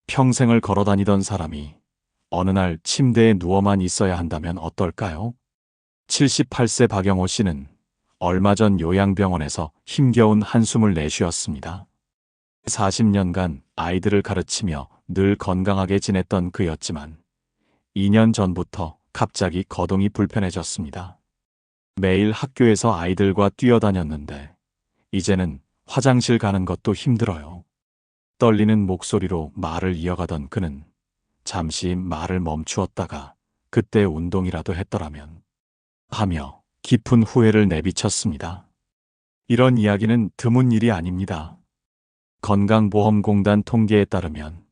평생을 걸어 다니던 사람이 어느 날 침대에 누워만 있어야 한다면 어떨까요? 78세 박영호 씨는 얼마 전 요양병원에서 힘겨운 한숨을 내쉬었습니다. 40년간 아이들을 가르치며 늘 건강하게 지냈던 그였지만 2년 전부터 갑자기 거동이 불편해졌습니다. 매일 학교에서 아이들과 뛰어다녔는데 이제는 화장실 가는 것도 힘들어요. 떨리는 목소리로 말을 이어가던 그는 잠시 말을 멈추었다가 그때 운동이라도 했더라면 하며 깊은 후회를 내비쳤습니다. 이런 이야기는 드문 일이 아닙니다. 건강보험공단 통계에 따르면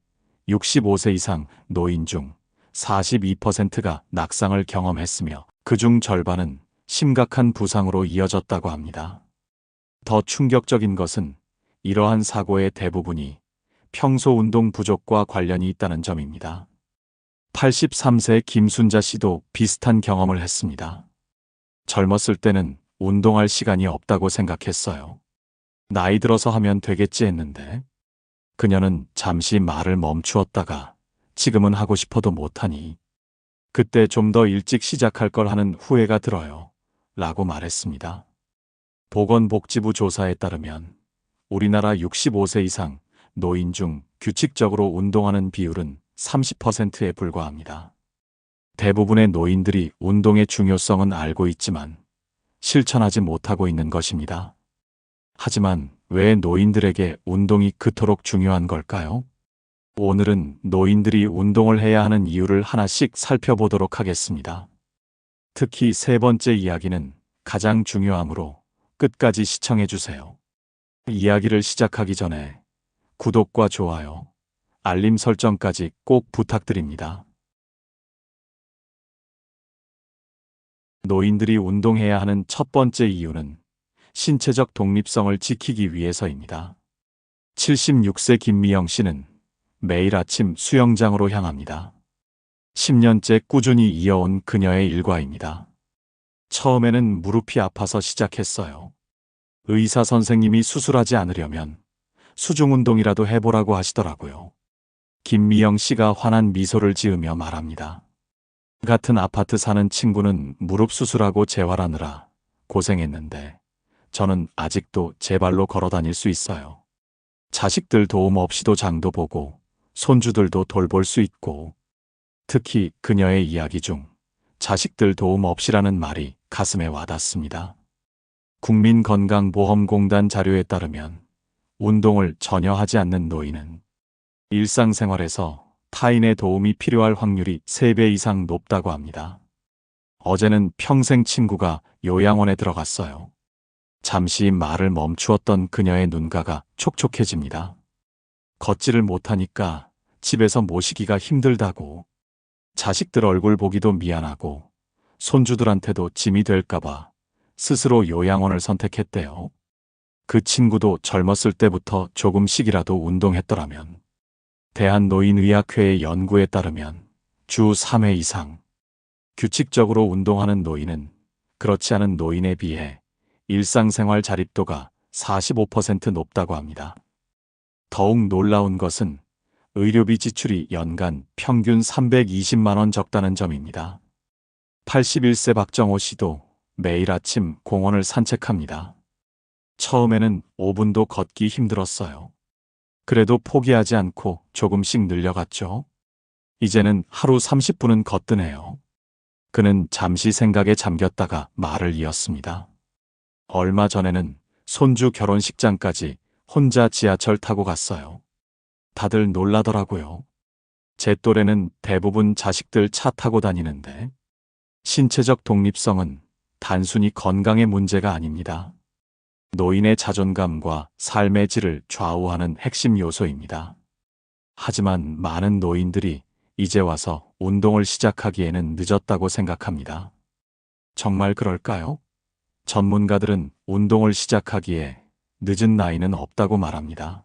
65세 이상 노인 중 42%가 낙상을 경험했으며 그중 절반은 심각한 부상으로 이어졌다고 합니다. 더 충격적인 것은 이러한 사고의 대부분이 평소 운동 부족과 관련이 있다는 점입니다. 83세 김순자 씨도 비슷한 경험을 했습니다. 젊었을 때는 운동할 시간이 없다고 생각했어요. 나이 들어서 하면 되겠지 했는데 그녀는 잠시 말을 멈추었다가 지금은 하고 싶어도 못하니 그때 좀 더 일찍 시작할 걸 하는 후회가 들어요. 라고 말했습니다. 보건복지부 조사에 따르면 우리나라 65세 이상 노인 중 규칙적으로 운동하는 비율은 30%에 불과합니다. 대부분의 노인들이 운동의 중요성은 알고 있지만 실천하지 못하고 있는 것입니다. 하지만 왜 노인들에게 운동이 그토록 중요한 걸까요? 오늘은 노인들이 운동을 해야 하는 이유를 하나씩 살펴보도록 하겠습니다. 특히 세 번째 이야기는 가장 중요하므로 끝까지 시청해 주세요. 이야기를 시작하기 전에 구독과 좋아요, 알림 설정까지 꼭 부탁드립니다. 노인들이 운동해야 하는 첫 번째 이유는 신체적 독립성을 지키기 위해서입니다. 76세 김미영 씨는 매일 아침 수영장으로 향합니다. 10년째 꾸준히 이어온 그녀의 일과입니다. 처음에는 무릎이 아파서 시작했어요. 의사 선생님이 수술하지 않으려면 수중 운동이라도 해보라고 하시더라고요. 김미영 씨가 환한 미소를 지으며 말합니다. 같은 아파트 사는 친구는 무릎 수술하고 재활하느라 고생했는데 저는 아직도 제 발로 걸어 다닐 수 있어요. 자식들 도움 없이도 장도 보고 손주들도 돌볼 수 있고 특히 그녀의 이야기 중 자식들 도움 없이라는 말이 가슴에 와닿습니다. 국민건강보험공단 자료에 따르면 운동을 전혀 하지 않는 노인은 일상생활에서 타인의 도움이 필요할 확률이 3배 이상 높다고 합니다. 어제는 평생 친구가 요양원에 들어갔어요. 잠시 말을 멈추었던 그녀의 눈가가 촉촉해집니다. 걷지를 못하니까 집에서 모시기가 힘들다고, 자식들 얼굴 보기도 미안하고 손주들한테도 짐이 될까봐 스스로 요양원을 선택했대요. 그 친구도 젊었을 때부터 조금씩이라도 운동했더라면 대한노인의학회의 연구에 따르면 주 3회 이상 규칙적으로 운동하는 노인은 그렇지 않은 노인에 비해 일상생활 자립도가 45% 높다고 합니다. 더욱 놀라운 것은 의료비 지출이 연간 평균 320만 원 적다는 점입니다. 81세 박정호 씨도 매일 아침 공원을 산책합니다. 처음에는 5분도 걷기 힘들었어요. 그래도 포기하지 않고 조금씩 늘려갔죠. 이제는 하루 30분은 걷드네요. 그는 잠시 생각에 잠겼다가 말을 이었습니다. 얼마 전에는 손주 결혼식장까지 혼자 지하철 타고 갔어요. 다들 놀라더라고요. 제 또래는 대부분 자식들 차 타고 다니는데 신체적 독립성은 단순히 건강의 문제가 아닙니다. 노인의 자존감과 삶의 질을 좌우하는 핵심 요소입니다. 하지만 많은 노인들이 이제 와서 운동을 시작하기에는 늦었다고 생각합니다. 정말 그럴까요? 전문가들은 운동을 시작하기에 늦은 나이는 없다고 말합니다.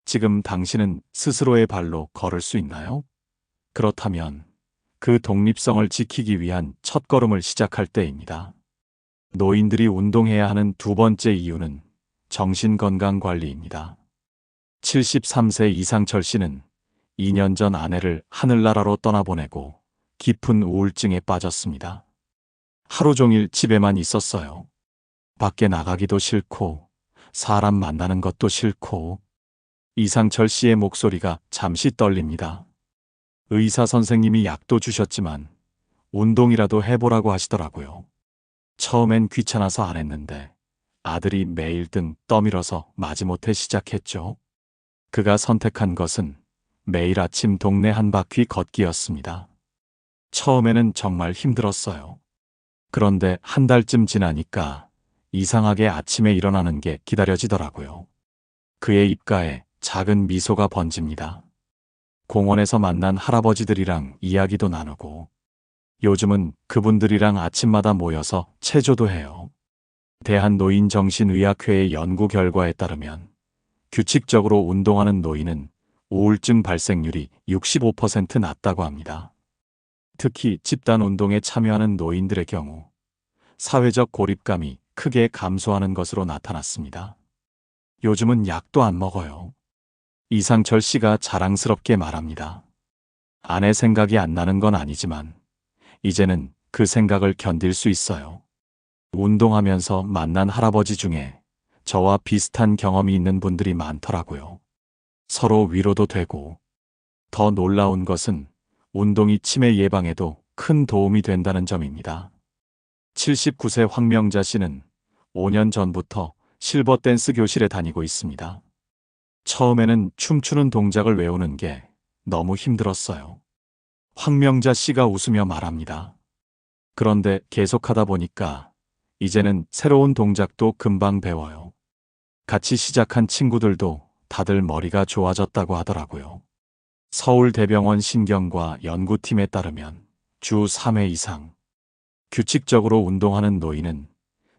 지금 당신은 스스로의 발로 걸을 수 있나요? 그렇다면 그 독립성을 지키기 위한 첫걸음을 시작할 때입니다. 노인들이 운동해야 하는 두 번째 이유는 정신건강관리입니다. 73세 이상철 씨는 2년 전 아내를 하늘나라로 떠나보내고 깊은 우울증에 빠졌습니다. 하루 종일 집에만 있었어요. 밖에 나가기도 싫고, 사람 만나는 것도 싫고. 이상철 씨의 목소리가 잠시 떨립니다. 의사 선생님이 약도 주셨지만 운동이라도 해보라고 하시더라고요. 처음엔 귀찮아서 안 했는데 아들이 매일 등 떠밀어서 마지못해 시작했죠. 그가 선택한 것은 매일 아침 동네 한 바퀴 걷기였습니다. 처음에는 정말 힘들었어요. 그런데 한 달쯤 지나니까 이상하게 아침에 일어나는 게 기다려지더라고요. 그의 입가에 작은 미소가 번집니다. 공원에서 만난 할아버지들이랑 이야기도 나누고, 요즘은 그분들이랑 아침마다 모여서 체조도 해요. 대한노인정신의학회의 연구 결과에 따르면 규칙적으로 운동하는 노인은 우울증 발생률이 65% 낮다고 합니다. 특히 집단 운동에 참여하는 노인들의 경우 사회적 고립감이 크게 감소하는 것으로 나타났습니다. 요즘은 약도 안 먹어요. 이상철 씨가 자랑스럽게 말합니다. 아내 생각이 안 나는 건 아니지만 이제는 그 생각을 견딜 수 있어요. 운동하면서 만난 할아버지 중에 저와 비슷한 경험이 있는 분들이 많더라고요. 서로 위로도 되고, 더 놀라운 것은 운동이 치매 예방에도 큰 도움이 된다는 점입니다. 79세 황명자 씨는 5년 전부터 실버 댄스 교실에 다니고 있습니다. 처음에는 춤추는 동작을 외우는 게 너무 힘들었어요. 황명자 씨가 웃으며 말합니다. 그런데 계속하다 보니까 이제는 새로운 동작도 금방 배워요. 같이 시작한 친구들도 다들 머리가 좋아졌다고 하더라고요. 서울대병원 신경과 연구팀에 따르면 주 3회 이상 규칙적으로 운동하는 노인은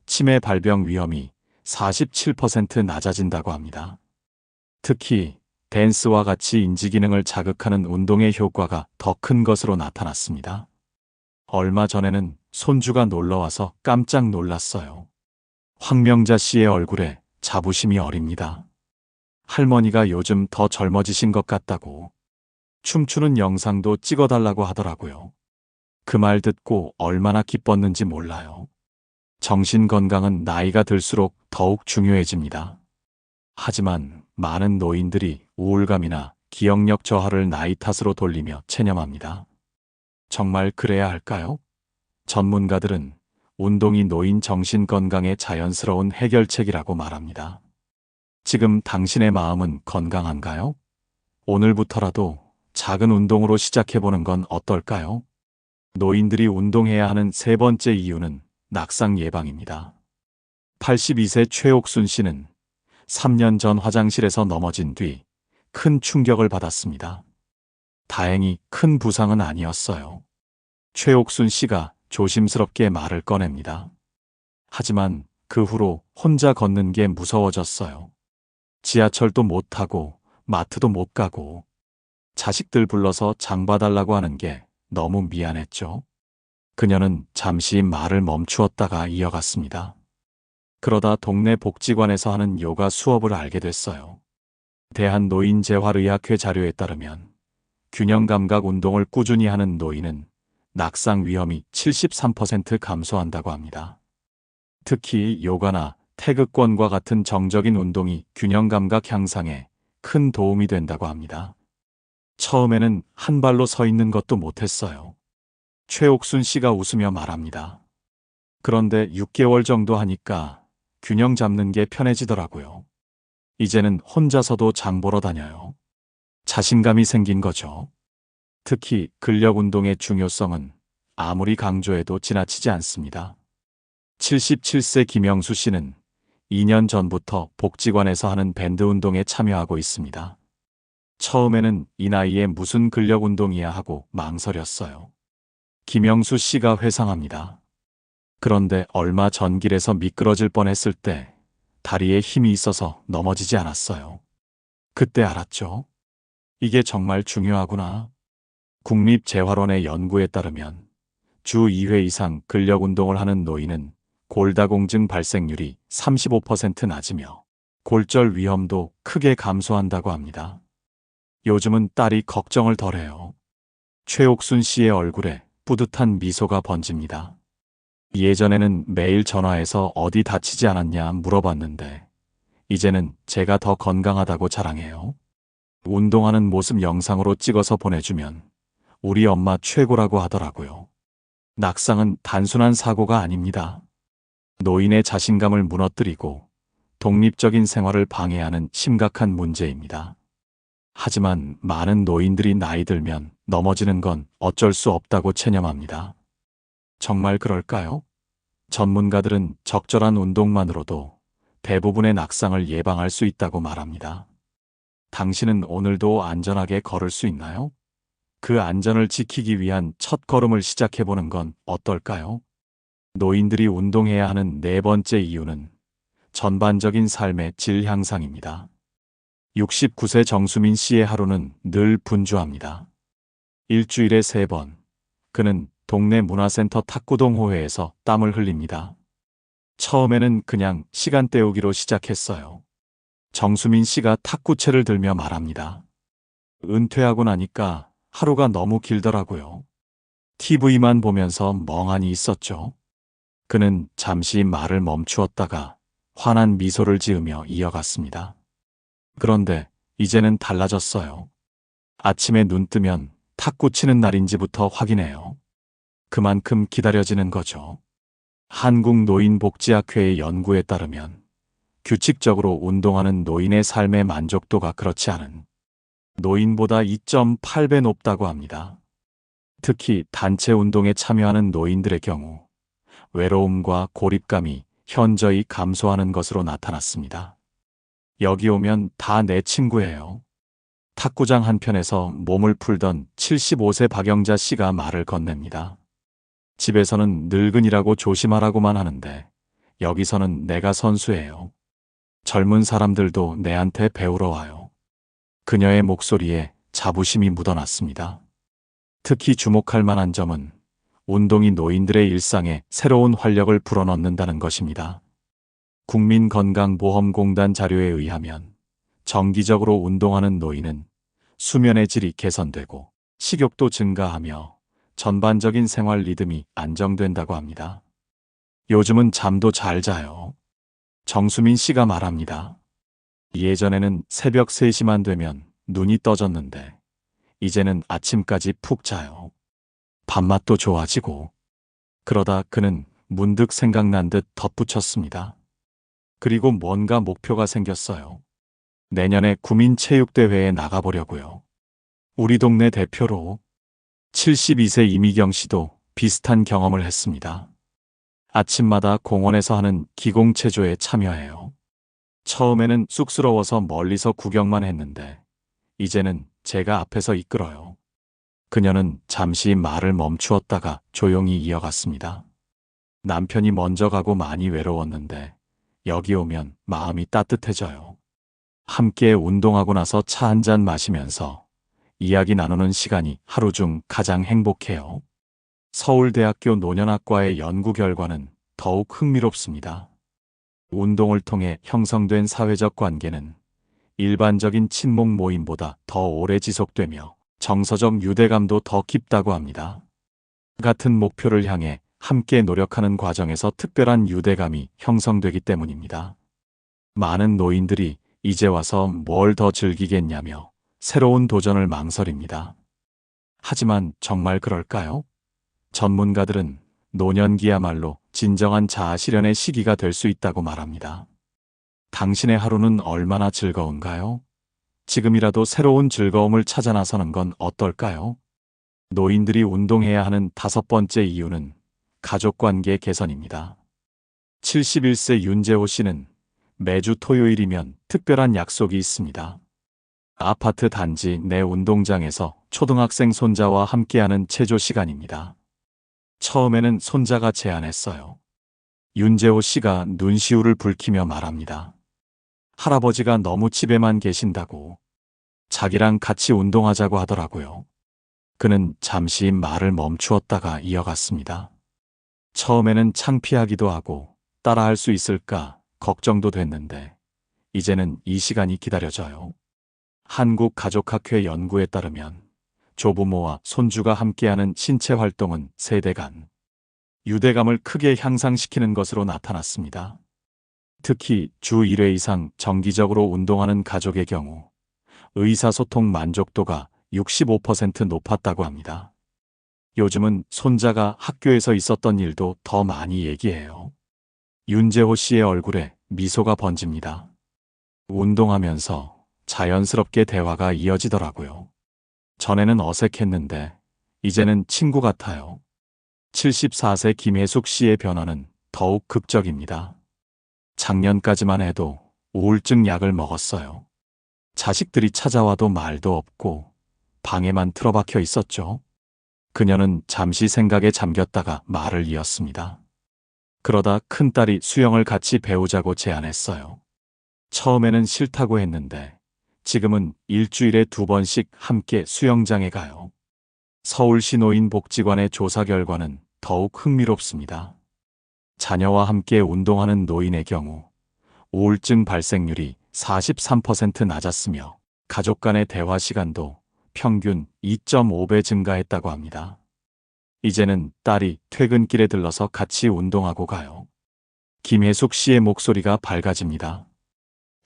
치매 발병 위험이 47% 낮아진다고 합니다. 특히 댄스와 같이 인지기능을 자극하는 운동의 효과가 더 큰 것으로 나타났습니다. 얼마 전에는 손주가 놀러와서 깜짝 놀랐어요. 황명자 씨의 얼굴에 자부심이 어립니다. 할머니가 요즘 더 젊어지신 것 같다고, 춤추는 영상도 찍어달라고 하더라고요. 그 말 듣고 얼마나 기뻤는지 몰라요. 정신 건강은 나이가 들수록 더욱 중요해집니다. 하지만 많은 노인들이 우울감이나 기억력 저하를 나이 탓으로 돌리며 체념합니다. 정말 그래야 할까요? 전문가들은 운동이 노인 정신 건강의 자연스러운 해결책이라고 말합니다. 지금 당신의 마음은 건강한가요? 오늘부터라도 작은 운동으로 시작해보는 건 어떨까요? 노인들이 운동해야 하는 세 번째 이유는 낙상 예방입니다. 82세 최옥순 씨는 3년 전 화장실에서 넘어진 뒤 큰 충격을 받았습니다. 다행히 큰 부상은 아니었어요. 최옥순 씨가 조심스럽게 말을 꺼냅니다. 하지만 그 후로 혼자 걷는 게 무서워졌어요. 지하철도 못 타고 마트도 못 가고 자식들 불러서 장 봐달라고 하는 게 너무 미안했죠. 그녀는 잠시 말을 멈추었다가 이어갔습니다. 그러다 동네 복지관에서 하는 요가 수업을 알게 됐어요. 대한노인재활의학회 자료에 따르면 균형감각 운동을 꾸준히 하는 노인은 낙상 위험이 73% 감소한다고 합니다. 특히 요가나 태극권과 같은 정적인 운동이 균형감각 향상에 큰 도움이 된다고 합니다. 처음에는 한 발로 서 있는 것도 못했어요. 최옥순 씨가 웃으며 말합니다. 그런데 6개월 정도 하니까 균형 잡는 게 편해지더라고요. 이제는 혼자서도 장 보러 다녀요. 자신감이 생긴 거죠. 특히 근력 운동의 중요성은 아무리 강조해도 지나치지 않습니다. 77세 김영수 씨는 2년 전부터 복지관에서 하는 밴드 운동에 참여하고 있습니다. 처음에는 이 나이에 무슨 근력 운동이야 하고 망설였어요. 김영수 씨가 회상합니다. 그런데 얼마 전 길에서 미끄러질 뻔했을 때 다리에 힘이 있어서 넘어지지 않았어요. 그때 알았죠. 이게 정말 중요하구나. 국립재활원의 연구에 따르면 주 2회 이상 근력 운동을 하는 노인은 골다공증 발생률이 35% 낮으며 골절 위험도 크게 감소한다고 합니다. 요즘은 딸이 걱정을 덜해요. 최옥순 씨의 얼굴에 뿌듯한 미소가 번집니다. 예전에는 매일 전화해서 어디 다치지 않았냐 물어봤는데 이제는 제가 더 건강하다고 자랑해요. 운동하는 모습 영상으로 찍어서 보내주면 우리 엄마 최고라고 하더라고요. 낙상은 단순한 사고가 아닙니다. 노인의 자신감을 무너뜨리고 독립적인 생활을 방해하는 심각한 문제입니다. 하지만 많은 노인들이 나이 들면 넘어지는 건 어쩔 수 없다고 체념합니다. 정말 그럴까요? 전문가들은 적절한 운동만으로도 대부분의 낙상을 예방할 수 있다고 말합니다. 당신은 오늘도 안전하게 걸을 수 있나요? 그 안전을 지키기 위한 첫 걸음을 시작해보는 건 어떨까요? 노인들이 운동해야 하는 네 번째 이유는 전반적인 삶의 질 향상입니다. 69세 정수민 씨의 하루는 늘 분주합니다. 일주일에 3번, 그는 동네 문화센터 탁구동호회에서 땀을 흘립니다. 처음에는 그냥 시간 때우기로 시작했어요. 정수민 씨가 탁구채를 들며 말합니다. 은퇴하고 나니까 하루가 너무 길더라고요. TV만 보면서 멍하니 있었죠. 그는 잠시 말을 멈추었다가 환한 미소를 지으며 이어갔습니다. 그런데 이제는 달라졌어요. 아침에 눈 뜨면 탁구 치는 날인지부터 확인해요. 그만큼 기다려지는 거죠. 한국노인복지학회의 연구에 따르면 규칙적으로 운동하는 노인의 삶의 만족도가 그렇지 않은 노인보다 2.8배 높다고 합니다. 특히 단체 운동에 참여하는 노인들의 경우 외로움과 고립감이 현저히 감소하는 것으로 나타났습니다. 여기 오면 다 내 친구예요. 탁구장 한편에서 몸을 풀던 75세 박영자 씨가 말을 건넵니다. 집에서는 늙은이라고 조심하라고만 하는데 여기서는 내가 선수예요. 젊은 사람들도 내한테 배우러 와요. 그녀의 목소리에 자부심이 묻어났습니다. 특히 주목할 만한 점은 운동이 노인들의 일상에 새로운 활력을 불어넣는다는 것입니다. 국민건강보험공단 자료에 의하면 정기적으로 운동하는 노인은 수면의 질이 개선되고 식욕도 증가하며 전반적인 생활 리듬이 안정된다고 합니다. 요즘은 잠도 잘 자요. 정수민 씨가 말합니다. 예전에는 새벽 3시만 되면 눈이 떠졌는데 이제는 아침까지 푹 자요. 밥맛도 좋아지고. 그러다 그는 문득 생각난 듯 덧붙였습니다. 그리고 뭔가 목표가 생겼어요. 내년에 구민체육대회에 나가보려고요. 우리 동네 대표로. 72세 이미경 씨도 비슷한 경험을 했습니다. 아침마다 공원에서 하는 기공체조에 참여해요. 처음에는 쑥스러워서 멀리서 구경만 했는데 이제는 제가 앞에서 이끌어요. 그녀는 잠시 말을 멈추었다가 조용히 이어갔습니다. 남편이 먼저 가고 많이 외로웠는데 여기 오면 마음이 따뜻해져요. 함께 운동하고 나서 차 한 잔 마시면서 이야기 나누는 시간이 하루 중 가장 행복해요. 서울대학교 노년학과의 연구 결과는 더욱 흥미롭습니다. 운동을 통해 형성된 사회적 관계는 일반적인 친목 모임보다 더 오래 지속되며 정서적 유대감도 더 깊다고 합니다. 같은 목표를 향해 함께 노력하는 과정에서 특별한 유대감이 형성되기 때문입니다. 많은 노인들이 이제 와서 뭘 더 즐기겠냐며 새로운 도전을 망설입니다. 하지만 정말 그럴까요? 전문가들은 노년기야말로 진정한 자아 실현의 시기가 될 수 있다고 말합니다. 당신의 하루는 얼마나 즐거운가요? 지금이라도 새로운 즐거움을 찾아 나서는 건 어떨까요? 노인들이 운동해야 하는 5번째 이유는 가족관계 개선입니다. 71세 윤재호 씨는 매주 토요일이면 특별한 약속이 있습니다. 아파트 단지 내 운동장에서 초등학생 손자와 함께하는 체조 시간입니다. 처음에는 손자가 제안했어요. 윤재호 씨가 눈시울을 붉히며 말합니다. 할아버지가 너무 집에만 계신다고. 자기랑 같이 운동하자고 하더라고요. 그는 잠시 말을 멈추었다가 이어갔습니다. 처음에는 창피하기도 하고 따라할 수 있을까 걱정도 됐는데 이제는 이 시간이 기다려져요. 한국가족학회 연구에 따르면 조부모와 손주가 함께하는 신체 활동은 세대 간 유대감을 크게 향상시키는 것으로 나타났습니다. 특히 주 1회 이상 정기적으로 운동하는 가족의 경우 의사소통 만족도가 65% 높았다고 합니다. 요즘은 손자가 학교에서 있었던 일도 더 많이 얘기해요. 윤재호 씨의 얼굴에 미소가 번집니다. 운동하면서 자연스럽게 대화가 이어지더라고요. 전에는 어색했는데 이제는 친구 같아요. 74세 김혜숙 씨의 변화는 더욱 극적입니다. 작년까지만 해도 우울증 약을 먹었어요. 자식들이 찾아와도 말도 없고 방에만 틀어박혀 있었죠. 그녀는 잠시 생각에 잠겼다가 말을 이었습니다. 그러다 큰딸이 수영을 같이 배우자고 제안했어요. 처음에는 싫다고 했는데 지금은 일주일에 2번씩 함께 수영장에 가요. 서울시 노인복지관의 조사 결과는 더욱 흥미롭습니다. 자녀와 함께 운동하는 노인의 경우 우울증 발생률이 43% 낮았으며 가족 간의 대화 시간도 평균 2.5배 증가했다고 합니다. 이제는 딸이 퇴근길에 들러서 같이 운동하고 가요. 김혜숙 씨의 목소리가 밝아집니다.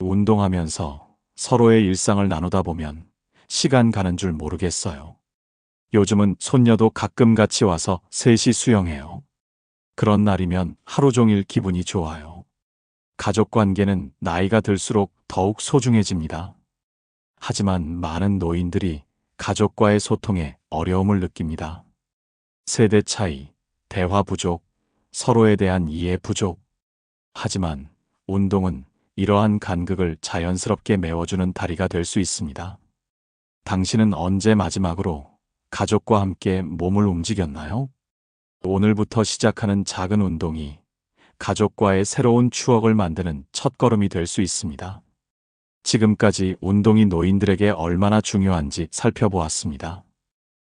운동하면서 서로의 일상을 나누다 보면 시간 가는 줄 모르겠어요. 요즘은 손녀도 가끔 같이 와서 셋이 수영해요. 그런 날이면 하루 종일 기분이 좋아요. 가족 관계는 나이가 들수록 더욱 소중해집니다. 하지만 많은 노인들이 가족과의 소통에 어려움을 느낍니다. 세대 차이, 대화 부족, 서로에 대한 이해 부족. 하지만 운동은 이러한 간극을 자연스럽게 메워주는 다리가 될 수 있습니다. 당신은 언제 마지막으로 가족과 함께 몸을 움직였나요? 오늘부터 시작하는 작은 운동이 가족과의 새로운 추억을 만드는 첫걸음이 될 수 있습니다. 지금까지 운동이 노인들에게 얼마나 중요한지 살펴보았습니다.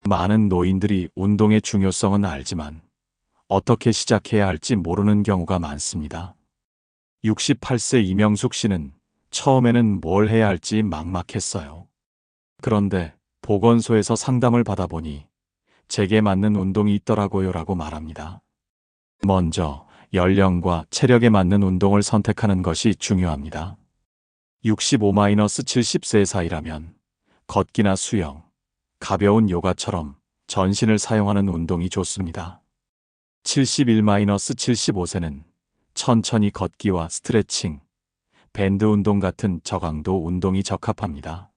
많은 노인들이 운동의 중요성은 알지만 어떻게 시작해야 할지 모르는 경우가 많습니다. 68세 이명숙 씨는 처음에는 뭘 해야 할지 막막했어요. 그런데 보건소에서 상담을 받아보니 제게 맞는 운동이 있더라고요 라고 말합니다. 먼저 연령과 체력에 맞는 운동을 선택하는 것이 중요합니다. 65-70세 사이라면 걷기나 수영, 가벼운 요가처럼 전신을 사용하는 운동이 좋습니다. 71-75세는 천천히 걷기와 스트레칭, 밴드 운동 같은 저강도 운동이 적합합니다.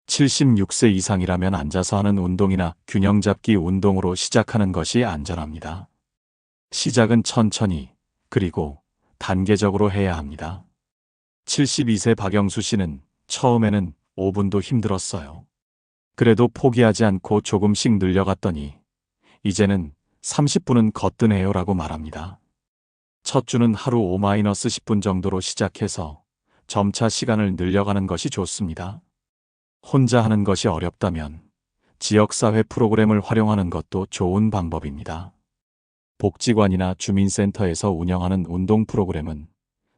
76세 이상이라면 앉아서 하는 운동이나 균형 잡기 운동으로 시작하는 것이 안전합니다. 시작은 천천히 그리고 단계적으로 해야 합니다. 72세 박영수 씨는 처음에는 5분도 힘들었어요. 그래도 포기하지 않고 조금씩 늘려갔더니 이제는 30분은 거뜬해요 라고 말합니다. 첫 주는 하루 5-10분 정도로 시작해서 점차 시간을 늘려가는 것이 좋습니다. 혼자 하는 것이 어렵다면 지역사회 프로그램을 활용하는 것도 좋은 방법입니다. 복지관이나 주민센터에서 운영하는 운동 프로그램은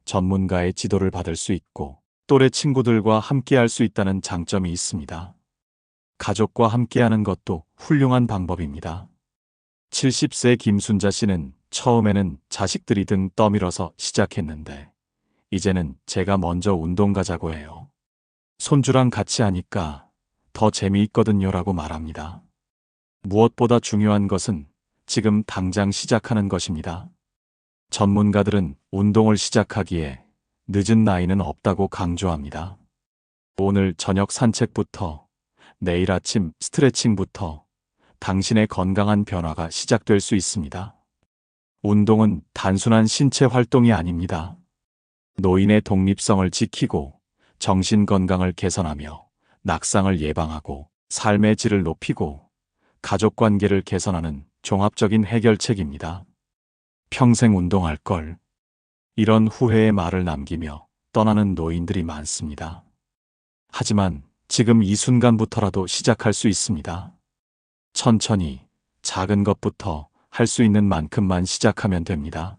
전문가의 지도를 받을 수 있고 또래 친구들과 함께할 수 있다는 장점이 있습니다. 가족과 함께하는 것도 훌륭한 방법입니다. 70세 김순자 씨는 처음에는 자식들이 등 떠밀어서 시작했는데 이제는 제가 먼저 운동 가자고 해요. 손주랑 같이 하니까 더 재미있거든요 라고 말합니다. 무엇보다 중요한 것은 지금 당장 시작하는 것입니다. 전문가들은 운동을 시작하기에 늦은 나이는 없다고 강조합니다. 오늘 저녁 산책부터 내일 아침 스트레칭부터 당신의 건강한 변화가 시작될 수 있습니다. 운동은 단순한 신체 활동이 아닙니다. 노인의 독립성을 지키고 정신 건강을 개선하며 낙상을 예방하고 삶의 질을 높이고 가족 관계를 개선하는 종합적인 해결책입니다. 평생 운동할 걸. 이런 후회의 말을 남기며 떠나는 노인들이 많습니다. 하지만 지금 이 순간부터라도 시작할 수 있습니다. 천천히 작은 것부터 할 수 있는 만큼만 시작하면 됩니다.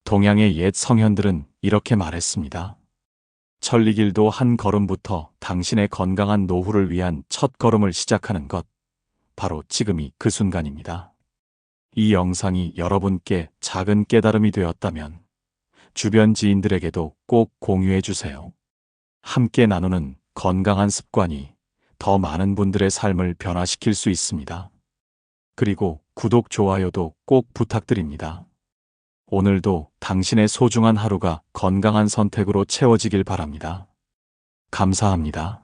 동양의 옛 성현들은 이렇게 말했습니다. 천리길도 한 걸음부터 당신의 건강한 노후를 위한 첫 걸음을 시작하는 것, 바로 지금이 그 순간입니다. 이 영상이 여러분께 작은 깨달음이 되었다면 주변 지인들에게도 꼭 공유해 주세요. 함께 나누는 건강한 습관이 더 많은 분들의 삶을 변화시킬 수 있습니다. 그리고 구독, 좋아요도 꼭 부탁드립니다. 오늘도 당신의 소중한 하루가 건강한 선택으로 채워지길 바랍니다. 감사합니다.